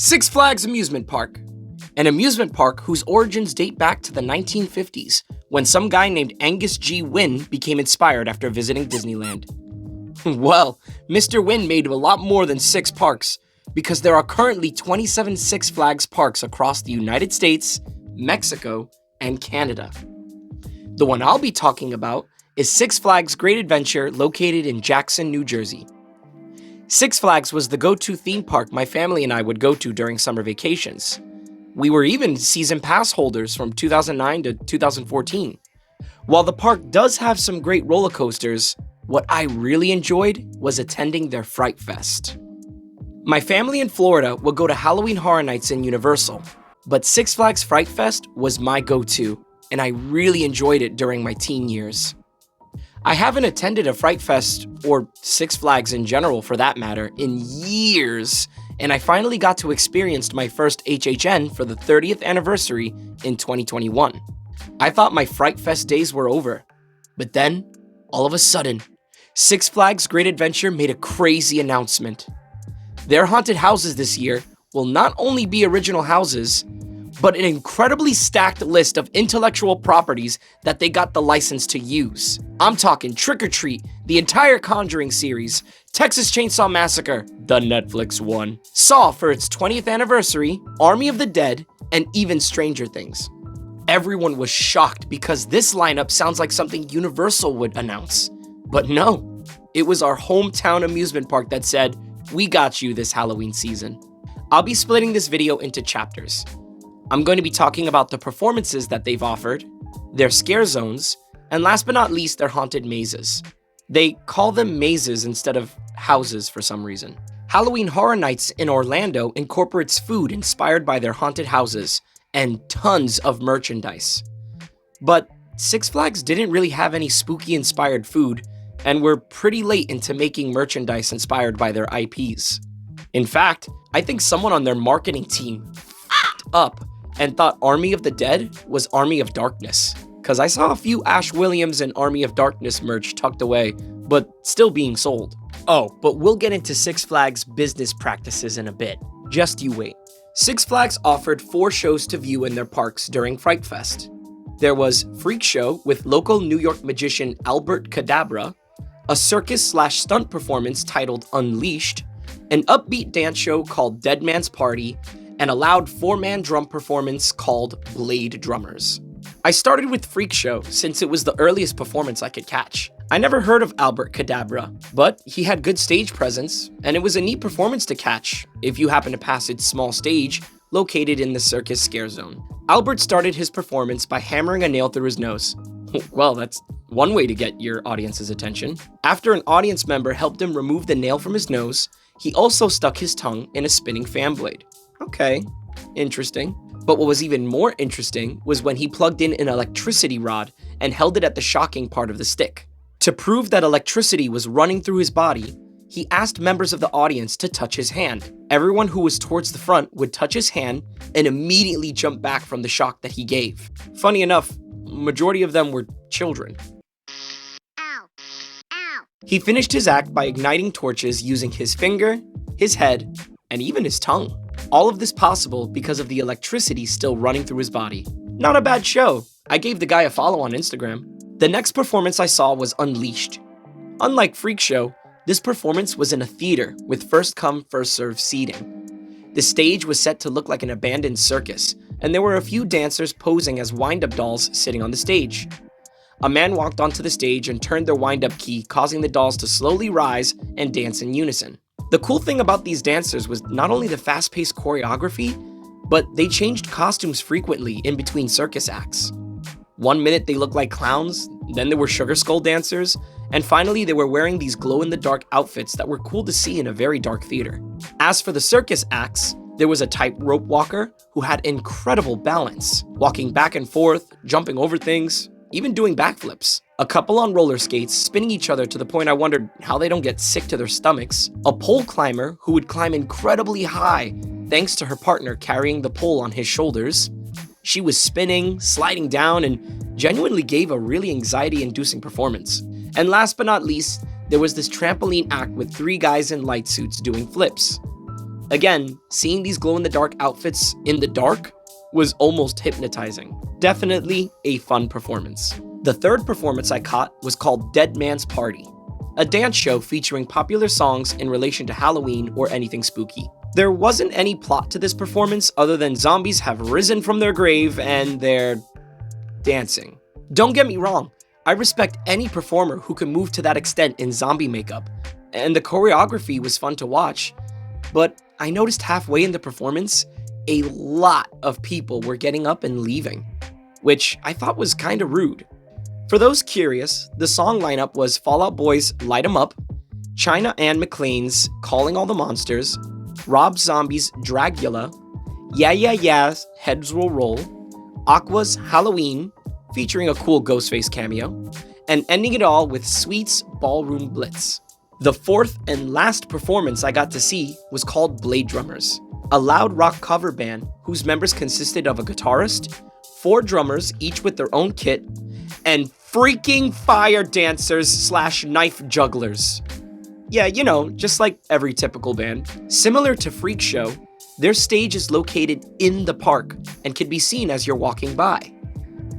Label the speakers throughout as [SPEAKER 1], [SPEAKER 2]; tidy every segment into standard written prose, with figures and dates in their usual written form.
[SPEAKER 1] Six Flags Amusement Park. An amusement park whose origins date back to the 1950s, when some guy named Angus G. Wynn became inspired after visiting Disneyland. Well, Mr. Wynn made a lot more than 6 parks, because there are currently 27 Six Flags parks across the United States, Mexico, and Canada. The one I'll be talking about is Six Flags Great Adventure, located in Jackson, New Jersey. Six Flags was the go-to theme park my family and I would go to during summer vacations. We were even season pass holders from 2009 to 2014. While the park does have some great roller coasters, what I really enjoyed was attending their Fright Fest. My family in Florida would go to Halloween Horror Nights in Universal, but Six Flags Fright Fest was my go-to, and I really enjoyed it during my teen years. I haven't attended a Fright Fest, or Six Flags in general for that matter, in years, and I finally got to experience my first HHN for the 30th anniversary in 2021. I thought my Fright Fest days were over, but then, all of a sudden, Six Flags Great Adventure made a crazy announcement. Their haunted houses this year will not only be original houses, but an incredibly stacked list of intellectual properties that they got the license to use. I'm talking Trick or Treat, the entire Conjuring series, Texas Chainsaw Massacre, the Netflix one, Saw for its 20th anniversary, Army of the Dead, and even Stranger Things. Everyone was shocked because this lineup sounds like something Universal would announce. But no, it was our hometown amusement park that said, "We got you this Halloween season." I'll be splitting this video into chapters. I'm going to be talking about the performances that they've offered, their scare zones, and last but not least, their haunted mazes. They call them mazes instead of houses for some reason. Halloween Horror Nights in Orlando incorporates food inspired by their haunted houses and tons of merchandise. But Six Flags didn't really have any spooky inspired food, and were pretty late into making merchandise inspired by their IPs. In fact, I think someone on their marketing team f***ed up and thought Army of the Dead was Army of Darkness, because I saw a few Ash Williams and Army of Darkness merch tucked away, but still being sold. Oh, but we'll get into Six Flags business practices in a bit. Just you wait. Six Flags offered 4 shows to view in their parks during Fright Fest. There was Freak Show with local New York magician Albert Cadabra, a circus/stunt performance titled Unleashed, an upbeat dance show called Dead Man's Party, and a loud 4-man drum performance called Blade Drummers. I started with Freak Show since it was the earliest performance I could catch. I never heard of Albert Cadabra, but he had good stage presence, and it was a neat performance to catch if you happen to pass its small stage located in the circus scare zone. Albert started his performance by hammering a nail through his nose. Well, that's one way to get your audience's attention. After an audience member helped him remove the nail from his nose, he also stuck his tongue in a spinning fan blade. Okay, interesting. But what was even more interesting was when he plugged in an electricity rod and held it at the shocking part of the stick. To prove that electricity was running through his body, he asked members of the audience to touch his hand. Everyone who was towards the front would touch his hand and immediately jump back from the shock that he gave. Funny enough, majority of them were children. Ow. Ow. He finished his act by igniting torches using his finger, his head, and even his tongue. All of this possible because of the electricity still running through his body. Not a bad show. I gave the guy a follow on Instagram. The next performance I saw was Unleashed. Unlike Freak Show, this performance was in a theater with first come, first served seating. The stage was set to look like an abandoned circus, and there were a few dancers posing as wind-up dolls sitting on the stage. A man walked onto the stage and turned their wind-up key, causing the dolls to slowly rise and dance in unison. The cool thing about these dancers was not only the fast-paced choreography, but they changed costumes frequently in between circus acts. One minute they looked like clowns, then there were sugar skull dancers, and finally they were wearing these glow-in-the-dark outfits that were cool to see in a very dark theater. As for the circus acts, there was a tightrope walker who had incredible balance, walking back and forth, jumping over things, even doing backflips. A couple on roller skates spinning each other to the point I wondered how they don't get sick to their stomachs. A pole climber who would climb incredibly high thanks to her partner carrying the pole on his shoulders. She was spinning, sliding down, and genuinely gave a really anxiety-inducing performance. And last but not least, there was this trampoline act with 3 guys in light suits doing flips. Again, seeing these glow-in-the-dark outfits in the dark was almost hypnotizing. Definitely a fun performance. The third performance I caught was called Dead Man's Party, a dance show featuring popular songs in relation to Halloween or anything spooky. There wasn't any plot to this performance other than zombies have risen from their grave and they're dancing. Don't get me wrong, I respect any performer who can move to that extent in zombie makeup, and the choreography was fun to watch, but I noticed halfway in the performance, a lot of people were getting up and leaving, which I thought was kinda rude. For those curious, the song lineup was Fall Out Boy's Light 'Em Up, China Ann McClain's Calling All the Monsters, Rob Zombie's Dragula, Yeah Yeah Yeah's Heads Will Roll, Aqua's Halloween, featuring a cool Ghostface cameo, and ending it all with Sweet's Ballroom Blitz. The fourth and last performance I got to see was called Blade Drummers, a loud rock cover band whose members consisted of a guitarist, 4 drummers, each with their own kit, and freaking fire dancers / knife jugglers. Yeah, you know, just like every typical band. Similar to Freak Show, their stage is located in the park and can be seen as you're walking by.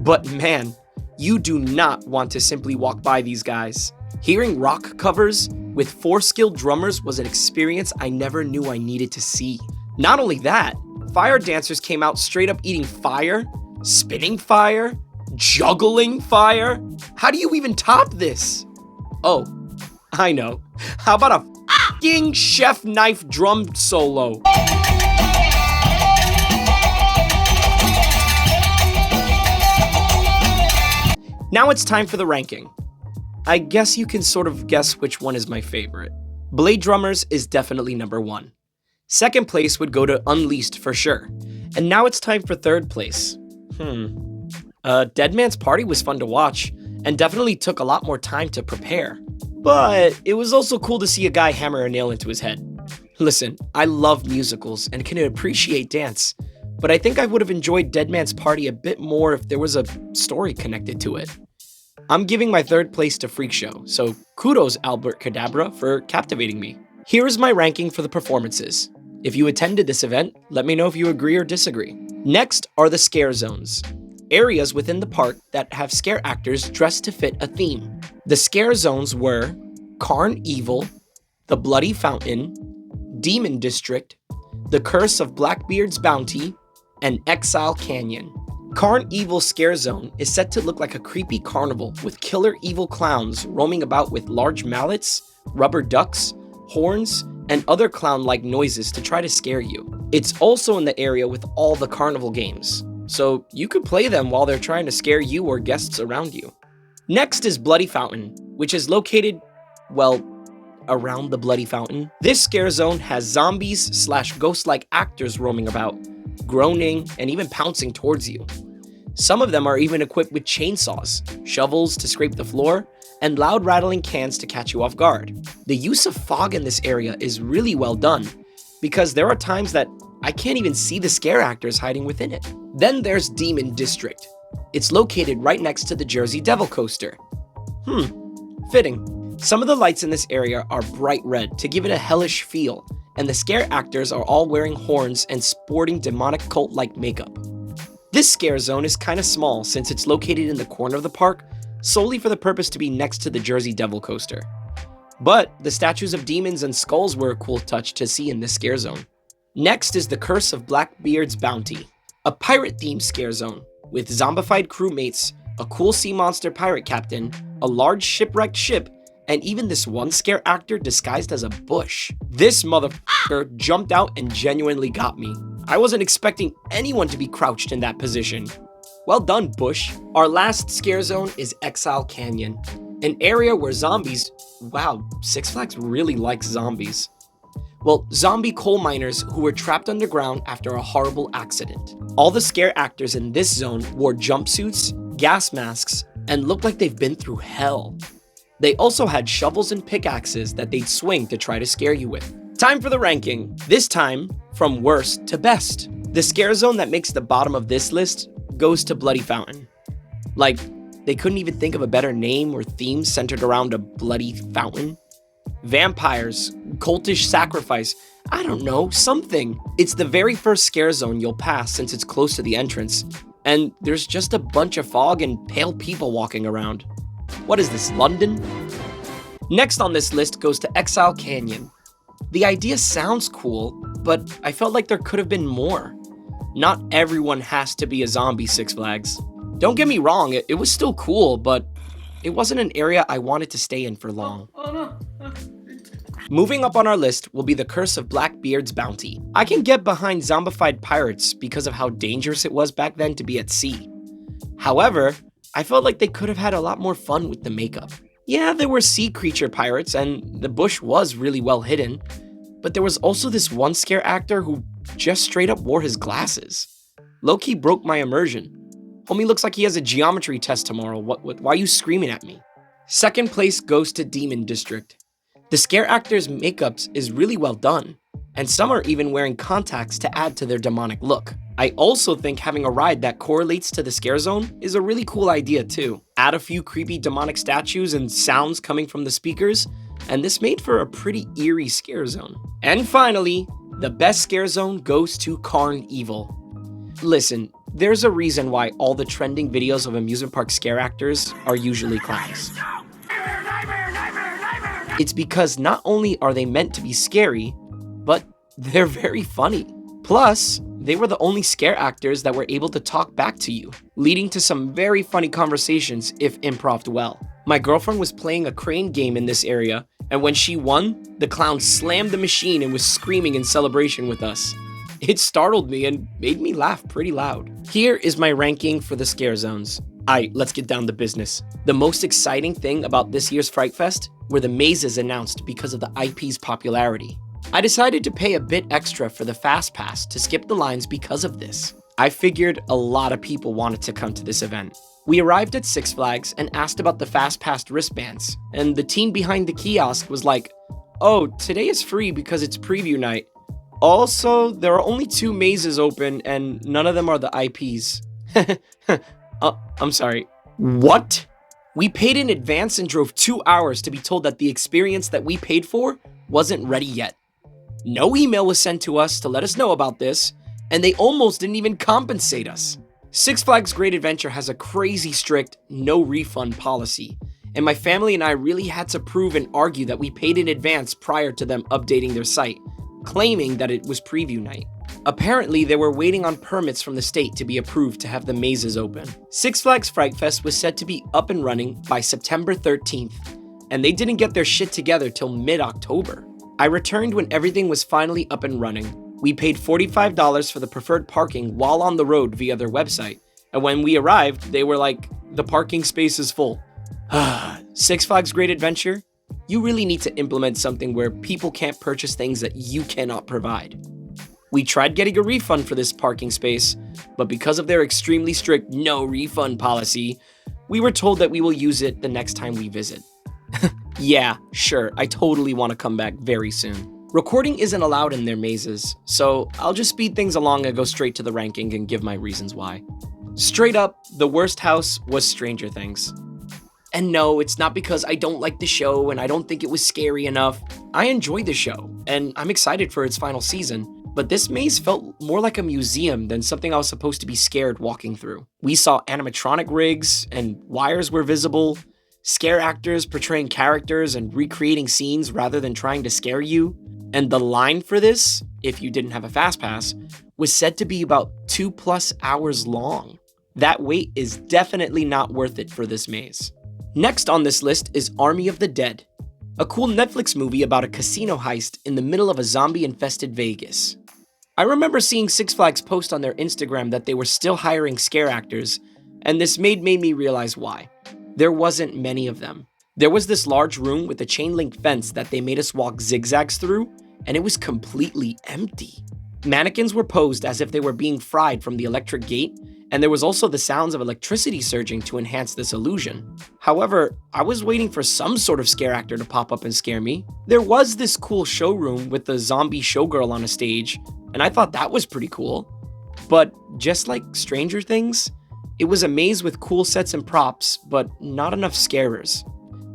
[SPEAKER 1] But man, you do not want to simply walk by these guys. Hearing rock covers with 4 skilled drummers was an experience I never knew I needed to see. Not only that, fire dancers came out straight up eating fire, spitting fire, juggling fire. How do you even top this? Oh, I know. How about a f***ing chef knife drum solo? Now it's time for the ranking. I guess you can sort of guess which one is my favorite. Blade Drummers is definitely number 1. Second place would go to Unleashed for sure. And now it's time for third place. Dead Man's Party was fun to watch, and definitely took a lot more time to prepare. But it was also cool to see a guy hammer a nail into his head. Listen, I love musicals and can appreciate dance, but I think I would have enjoyed Dead Man's Party a bit more if there was a story connected to it. I'm giving my third place to Freak Show, so kudos Albert Cadabra for captivating me. Here is my ranking for the performances. If you attended this event, let me know if you agree or disagree. Next are the scare zones, areas within the park that have scare actors dressed to fit a theme. The scare zones were Carn-Evil, the Bloody Fountain, Demon District, the Curse of Blackbeard's Bounty, and Exile Canyon. Carn-Evil Scare Zone is set to look like a creepy carnival with killer evil clowns roaming about with large mallets, rubber ducks, horns, and other clown-like noises to try to scare you. It's also in the area with all the carnival games, so you could play them while they're trying to scare you or guests around you. Next is Bloody Fountain, which is located, well, around the Bloody Fountain. This scare zone has zombies / ghost-like actors roaming about, groaning, and even pouncing towards you. Some of them are even equipped with chainsaws, shovels to scrape the floor, and loud rattling cans to catch you off guard. The use of fog in this area is really well done, because there are times that I can't even see the scare actors hiding within it. Then there's Demon District. It's located right next to the Jersey Devil Coaster. Fitting. Some of the lights in this area are bright red to give it a hellish feel, and the scare actors are all wearing horns and sporting demonic cult-like makeup. This scare zone is kinda small since it's located in the corner of the park, solely for the purpose to be next to the Jersey Devil Coaster. But the statues of demons and skulls were a cool touch to see in this scare zone. Next is the Curse of Blackbeard's Bounty, a pirate-themed scare zone with zombified crewmates, a cool sea monster pirate captain, a large shipwrecked ship, and even this one scare actor disguised as a bush. This motherfucker jumped out and genuinely got me. I wasn't expecting anyone to be crouched in that position. Well done, Bush. Our last scare zone is Exile Canyon, an area where zombies, wow, Six Flags really likes zombies. Well, zombie coal miners who were trapped underground after a horrible accident. All the scare actors in this zone wore jumpsuits, gas masks, and looked like they've been through hell. They also had shovels and pickaxes that they'd swing to try to scare you with. Time for the ranking, this time from worst to best. The scare zone that makes the bottom of this list goes to Bloody Fountain. Like, they couldn't even think of a better name or theme centered around a bloody fountain. vampires, cultish sacrifice, I don't know, something. It's the very first scare zone you'll pass since it's close to the entrance, and there's just a bunch of fog and pale people walking around. What is this, London? Next on this list goes to Exile Canyon. The idea sounds cool, but I felt like there could have been more. Not everyone has to be a zombie, Six Flags. Don't get me wrong, it was still cool, but it wasn't an area I wanted to stay in for long. Moving up on our list will be the Curse of Blackbeard's Bounty. I can get behind zombified pirates because of how dangerous it was back then to be at sea. However, I felt like they could have had a lot more fun with the makeup. Yeah, there were sea creature pirates and the bush was really well hidden, but there was also this one scare actor who just straight up wore his glasses. Low-key broke my immersion. Homie looks like he has a geometry test tomorrow. Why are you screaming at me? Second place goes to Demon District. The scare actor's makeups is really well done, and some are even wearing contacts to add to their demonic look. I also think having a ride that correlates to the scare zone is a really cool idea too. Add a few creepy demonic statues and sounds coming from the speakers, and this made for a pretty eerie scare zone. And finally, the best scare zone goes to Carnival. Listen, there's a reason why all the trending videos of amusement park scare actors are usually clowns. It's because not only are they meant to be scary, but they're very funny. Plus, they were the only scare actors that were able to talk back to you, leading to some very funny conversations if improv'd well. My girlfriend was playing a crane game in this area, and when she won, the clown slammed the machine and was screaming in celebration with us. It startled me and made me laugh pretty loud. Here is my ranking for the scare zones. Aight, let's get down to business. The most exciting thing about this year's Fright Fest were the mazes announced because of the IP's popularity. I decided to pay a bit extra for the Fast Pass to skip the lines because of this. I figured a lot of people wanted to come to this event. We arrived at Six Flags and asked about the Fast Pass wristbands, and the teen behind the kiosk was like, "Oh, today is free because it's preview night. Also, there are only 2 mazes open and none of them are the IPs. I'm sorry. What? We paid in advance and drove 2 hours to be told that the experience that we paid for wasn't ready yet. No email was sent to us to let us know about this, and they almost didn't even compensate us. Six Flags Great Adventure has a crazy strict no refund policy, and my family and I really had to prove and argue that we paid in advance prior to them updating their site, claiming that it was preview night. Apparently, they were waiting on permits from the state to be approved to have the mazes open. Six Flags Fright Fest was said to be up and running by September 13th, and they didn't get their shit together till mid-October. I returned when everything was finally up and running. We paid $45 for the preferred parking while on the road via their website, and when we arrived, they were like, "The parking space is full." Six Flags Great Adventure? You really need to implement something where people can't purchase things that you cannot provide. We tried getting a refund for this parking space, but because of their extremely strict no refund policy, we were told that we will use it the next time we visit. Yeah, sure, I totally want to come back very soon. Recording isn't allowed in their mazes, so I'll just speed things along and go straight to the ranking and give my reasons why. Straight up, the worst house was Stranger Things. And no, it's not because I don't like the show and I don't think it was scary enough. I enjoy the show, and I'm excited for its final season. But this maze felt more like a museum than something I was supposed to be scared walking through. We saw animatronic rigs, and wires were visible, scare actors portraying characters and recreating scenes rather than trying to scare you. And the line for this, if you didn't have a fast pass, was said to be about 2+ hours long. That wait is definitely not worth it for this maze. Next on this list is Army of the Dead, a cool Netflix movie about a casino heist in the middle of a zombie-infested Vegas. I remember seeing Six Flags post on their Instagram that they were still hiring scare actors, and this made me realize why. There wasn't many of them. There was this large room with a chain link fence that they made us walk zigzags through, and it was completely empty. Mannequins were posed as if they were being fried from the electric gate, and there was also the sounds of electricity surging to enhance this illusion. However, I was waiting for some sort of scare actor to pop up and scare me. There was this cool showroom with the zombie showgirl on a stage, and I thought that was pretty cool. But just like Stranger Things, it was a maze with cool sets and props, but not enough scarers.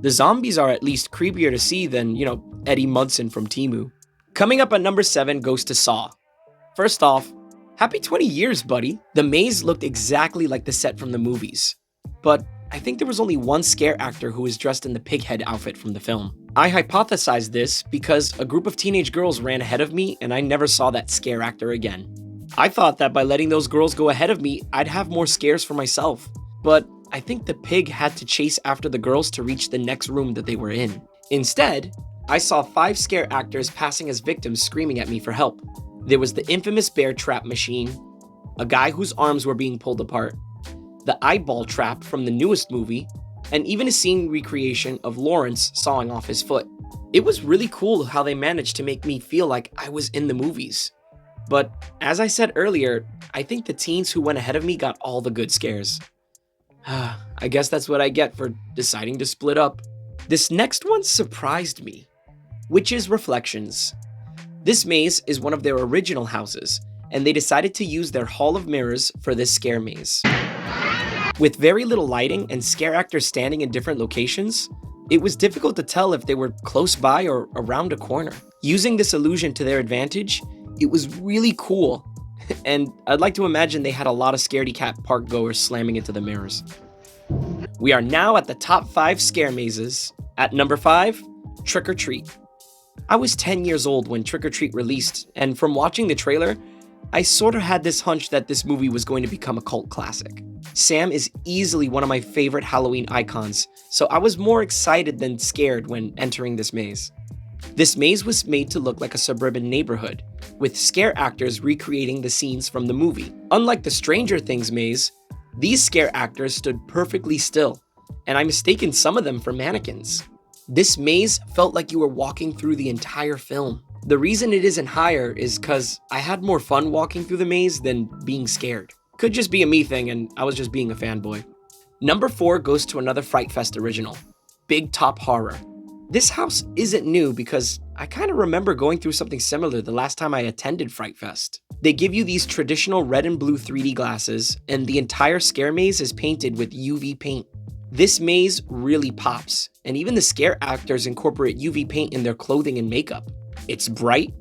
[SPEAKER 1] The zombies are at least creepier to see than, Eddie Munson from Temu. Coming up at number 7 goes to Saw. First off, happy 20 years, buddy. The maze looked exactly like the set from the movies. But I think there was only one scare actor who was dressed in the pig head outfit from the film. I hypothesized this because a group of teenage girls ran ahead of me and I never saw that scare actor again. I thought that by letting those girls go ahead of me, I'd have more scares for myself. But I think the pig had to chase after the girls to reach the next room that they were in. Instead, I saw 5 scare actors passing as victims screaming at me for help. There was the infamous bear trap machine, a guy whose arms were being pulled apart, the eyeball trap from the newest movie, and even a scene recreation of Lawrence sawing off his foot. It was really cool how they managed to make me feel like I was in the movies. But as I said earlier, I think the teens who went ahead of me got all the good scares. I guess that's what I get for deciding to split up. This next one surprised me. Witches' Reflections. This maze is one of their original houses, and they decided to use their Hall of Mirrors for this scare maze. With very little lighting and scare actors standing in different locations, it was difficult to tell if they were close by or around a corner. Using this illusion to their advantage, it was really cool, and I'd like to imagine they had a lot of scaredy cat park goers slamming into the mirrors. We are now at the top 5 scare mazes. At number 5, Trick or Treat. I was 10 years old when Trick or Treat released, and from watching the trailer, I sort of had this hunch that this movie was going to become a cult classic. Sam is easily one of my favorite Halloween icons, so I was more excited than scared when entering this maze. This maze was made to look like a suburban neighborhood, with scare actors recreating the scenes from the movie. Unlike the Stranger Things maze, these scare actors stood perfectly still, and I mistaken some of them for mannequins. This maze felt like you were walking through the entire film. The reason it isn't higher is because I had more fun walking through the maze than being scared. Could just be a me thing and I was just being a fanboy. Number 4 goes to another Fright Fest original, Big Top Horror. This house isn't new because I kind of remember going through something similar the last time I attended Fright Fest. They give you these traditional red and blue 3D glasses, and the entire scare maze is painted with UV paint. This maze really pops, and even the scare actors incorporate UV paint in their clothing and makeup. It's bright,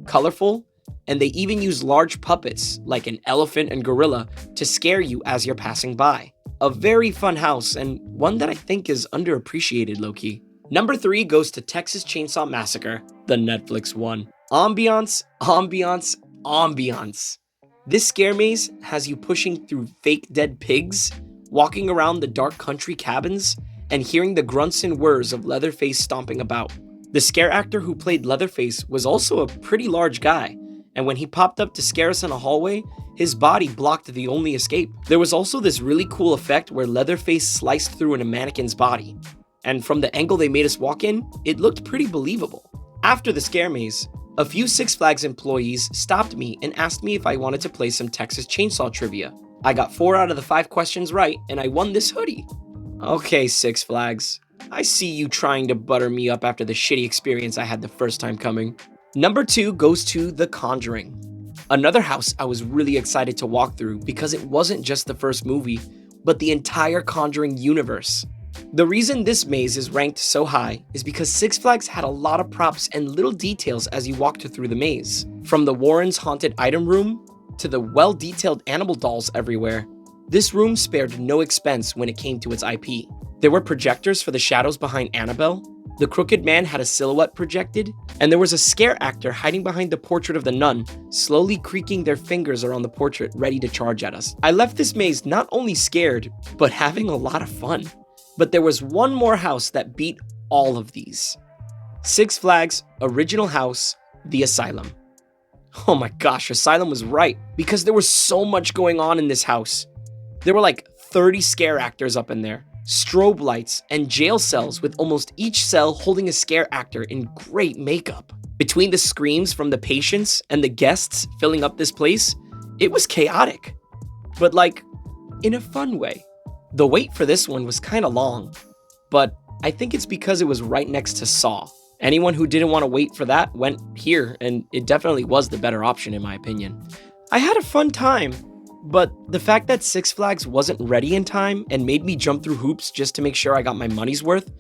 [SPEAKER 1] colorful, and they even use large puppets like an elephant and gorilla to scare you as you're passing by. A very fun house, and one that I think is underappreciated low-key. Number 3 goes to Texas Chainsaw Massacre, the Netflix one. Ambiance, ambiance, ambiance. This scare maze has you pushing through fake dead pigs, walking around the dark country cabins, and hearing the grunts and whirs of Leatherface stomping about. The scare actor who played Leatherface was also a pretty large guy, and when he popped up to scare us in a hallway, his body blocked the only escape. There was also this really cool effect where Leatherface sliced through a mannequin's body, and from the angle they made us walk in, it looked pretty believable. After the scare maze, a few Six Flags employees stopped me and asked me if I wanted to play some Texas Chainsaw trivia. I got 4 out of the 5 questions right, and I won this hoodie. Okay, Six Flags, I see you trying to butter me up after the shitty experience I had the first time coming. Number 2 goes to The Conjuring. Another house I was really excited to walk through because it wasn't just the first movie, but the entire Conjuring universe. The reason this maze is ranked so high is because Six Flags had a lot of props and little details as you walked through the maze. From the Warren's haunted item room to the well-detailed animal dolls everywhere, this room spared no expense when it came to its IP. There were projectors for the shadows behind Annabelle, the Crooked Man had a silhouette projected, and there was a scare actor hiding behind the portrait of the nun, slowly creaking their fingers around the portrait ready to charge at us. I left this maze not only scared, but having a lot of fun. But there was one more house that beat all of these. Six Flags' original house, The Asylum. Oh my gosh, Asylum was right, because there was so much going on in this house. There were like 30 scare actors up in there, strobe lights, and jail cells with almost each cell holding a scare actor in great makeup. Between the screams from the patients and the guests filling up this place, it was chaotic, but like, in a fun way. The wait for this one was kinda long, but I think it's because it was right next to Saw. Anyone who didn't want to wait for that went here, and it definitely was the better option in my opinion. I had a fun time, But the fact that Six Flags wasn't ready in time and made me jump through hoops just to make sure I got my money's worth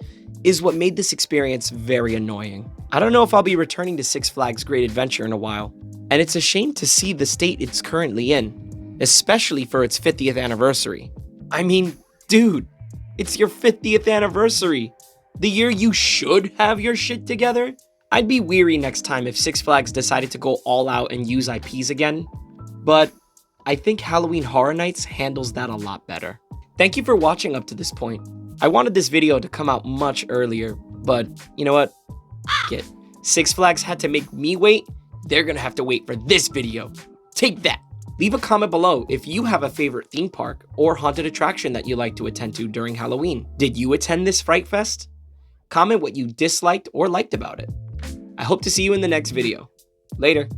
[SPEAKER 1] is what made this experience very annoying. I don't know if I'll be returning to Six Flags Great Adventure in a while, and it's a shame to see the state it's currently in, especially for its 50th anniversary. I mean, dude, it's your 50th anniversary. The year you should have your shit together. I'd be weary next time if Six Flags decided to go all out and use IPs again, but I think Halloween Horror Nights handles that a lot better. Thank you for watching up to this point. I wanted this video to come out much earlier, but you know what? Six Flags had to make me wait. They're gonna have to wait for this video. Take that. Leave a comment below if you have a favorite theme park or haunted attraction that you like to attend to during Halloween. Did you attend this Fright Fest? Comment what you disliked or liked about it. I hope to see you in the next video. Later.